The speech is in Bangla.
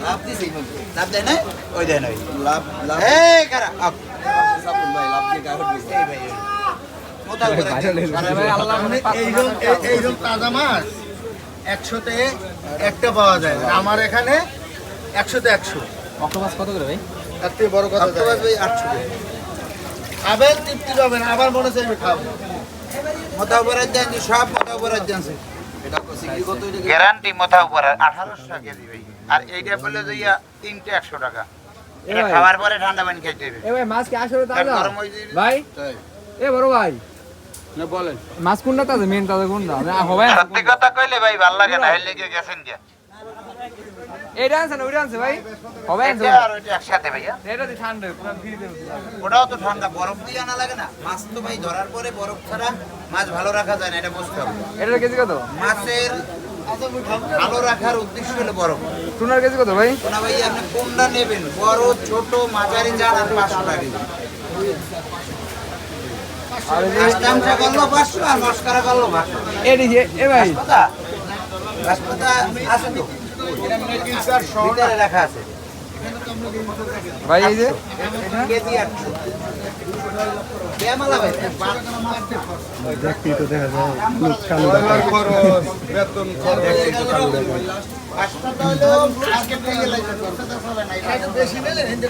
লাভ দিছি লাভ দেয় না ওই দেয় না লাভ লাভ এই কারা সাপুন ভাই লাভ দিয়ে গাহট দিছে এই ভাই কোথাও ভাই আল্লাহ মানে এইরকম তাজা মাছ 100 তে একটা পাওয়া যায় আমার এখানে 100 তে 100 অক্টোপাস কত করে ভাই এর থেকে বড় কথা অক্টোপাস ভাই 800 টাকা খাবেন তৃপ্তি পাবেন আবার মনে চাইবে খাবো মাথা উপরে দেন সব মাথা উপরে দেন এটা সিগি কত গ্যারান্টি মাথা উপরে 1800 টাকা কেজি ভাই আর এইটা বলে যাইয়া 3টে 100 টাকা এটা খাওয়ার পরে ঠান্ডা পানি খাইতে হবে এ ভাই মাছ কি আসলে তাজা ভাই এ বড় ভাই না বলেন মাছ কোনটা তাজা মেন তাজা কোনটা না হবে সত্যি কথা কইলে ভাই ভালো লাগে না হইলে গিয়ে গেছেন যে এইটা আনছেন ওইটা আনছে ভাই হবে আনছে আর ওইটা একসাথে ভাইয়া এটা তো ঠান্ডা পুরো ফ্রি দেব ওটাও তো ঠান্ডা বরফ দিয়ে আনা লাগে না মাছ তো ভাই ধরার পরে বরফ ছাড়া মাছ ভালো রাখা যায় না এটা বুঝতে হবে এটার কেজি কত মাছের ভালো রাখার উদ্দেশ্য হলো বরফ টুনার কেজি কত ভাই না ভাই আপনি কোনটা নেবেন বড় ছোট মাঝারি যান আর 500 টাকা আর কাস্টমটা করলো 500 আর মস্কারা করলো 500 এই যে এ ভাই রাসপাতা আছে তো এটা মানে কিলসার ভিতরে রাখা আছে ভাই এই যে কেজি 800 বেমালা ভাই দেখতেই তো দেখা যায় লোক কালো বেতন রাসপাতা হলো আজকে পেয়ে গেলে বেশি নিলে হিন্দে